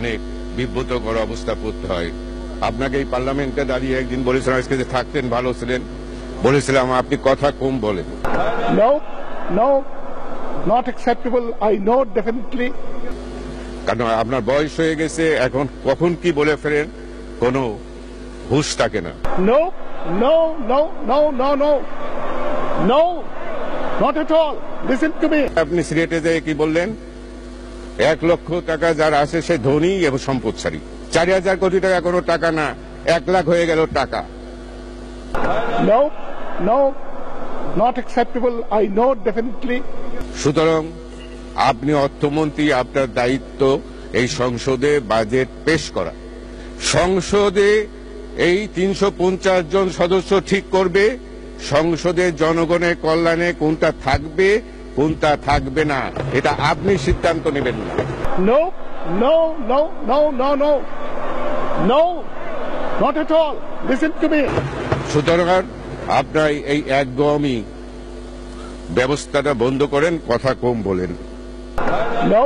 অনেক বিব্রতকর অবস্থা পড়তে হয়। আপনাকে এই পার্লামেন্টে দাঁড়িয়ে একদিন বলেছিলাম আজকে যে থাকতেন ভালো ছিলেন, বলেছিলাম আপনি কথা কম বলেন। No, no, not acceptable. I know definitely. কারণ আপনার বয়স হয়ে গেছে, এখন কখন কি বলে ফেলেন কোনো হুঁশ থাকে না। No, no, no, no, no, no, no, not at all. Listen to me. আপনি সিলেটে যেয়ে কি বললেন, 1 লক্ষ টাকা যার আছে সে ধনী এবং সম্পদশালী। 4,000 কোটি টাকা কোনো টাকা না, 1 লাখ হয়ে গেল টাকা। No, no, not acceptable. I know definitely. সুতরাং আপনি অর্থমন্ত্রী, আপনার দায়িত্ব এই সংসদে বাজেট পেশ করা। সংসদে এই 350 জন সদস্য ঠিক করবে সংসদে জনগণের কল্যাণে কোনটা থাকবে কোনটা থাকবে না, এটা আপনি সিদ্ধান্ত নেবেন না। No, no, no, no, no, no, no, not at all. Listen to me. সুতরাং আপনার এই একদমই ব্যবস্থাটা বন্ধ করেন, কথা কম বলেন। No,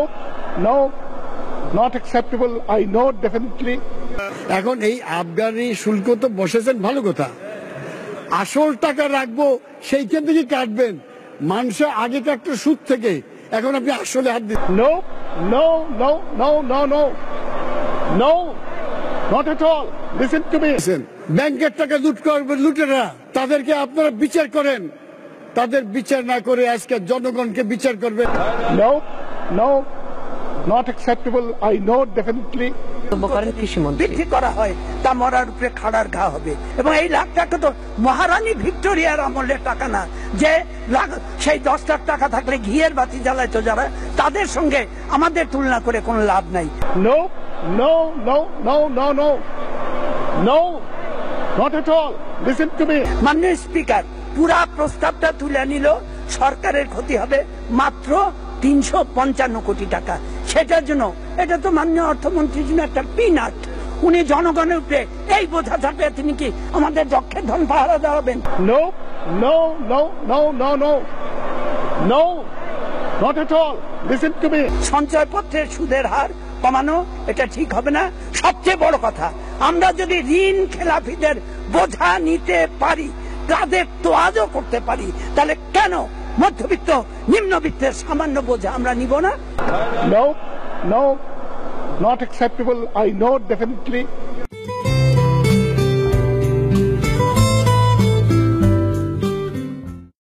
no, not acceptable. I know definitely. এখন এই আবগারি শুল্ক তো বসেছেন ভালো কথা, আসল টাকা রাখবো সেইখান থেকে কাটবেন। মানুষের আগে কাটতো সুদ থেকে, এখন আপনি আসলে হাত দিন। No, no, no, no, no, no, no, not at all. Listen to me. ব্যাংকের টাকা লুট করবে লুটেরা, তাদেরকে আপনারা বিচার করেন। তাদের বিচার না করে আজকে জনগণকে বিচার করবে। No, no, not acceptable. I know definitely. বৃদ্ধি করা হয় তা মরার উপরে খাড়ার ঘা হবে। এবং এই লাখ টাকা তো মহারানী ভিক্টোরিয়ার আমলের টাকা না, যে সেই 10 লাখ টাকা থাকলে ঘিয়ের বাতি জ্বালাইতো যারা, তাদের সঙ্গে আমাদের তুলনা করে কোনো লাভ নাই। No, no, no, no, no, no, no, not at all. Listen to me. মাননীয় স্পিকার, পুরা প্রস্তাবটা তুলে নিল, সরকারের ক্ষতি হবে মাত্র 355 কোটি টাকা। সেটার জন্য এটা তো মাননীয় অর্থমন্ত্রীর জন্য একটা পিনাট। উনি জনগণের উপরে এই বোঝা থাকবে, তিনি কি আমাদের যক্ষের ধন পাহারা দেওয়াবেন? No, no, no, no, no, no, no, not at all. Listen to me. সঞ্চয়পত্রের সুদের হার কমানো এটা ঠিক হবে না। সবচেয়ে বড় কথা, আমরা যদি ঋণ খেলাপিদের বোঝা নিতে পারি, তাদের তোয়াজও করতে পারি, তাহলে কেন মধ্যবিত্ত নিম্নবিত্তের সামান্য বোঝা আমরা নিব না? No, no, not acceptable. I know definitely.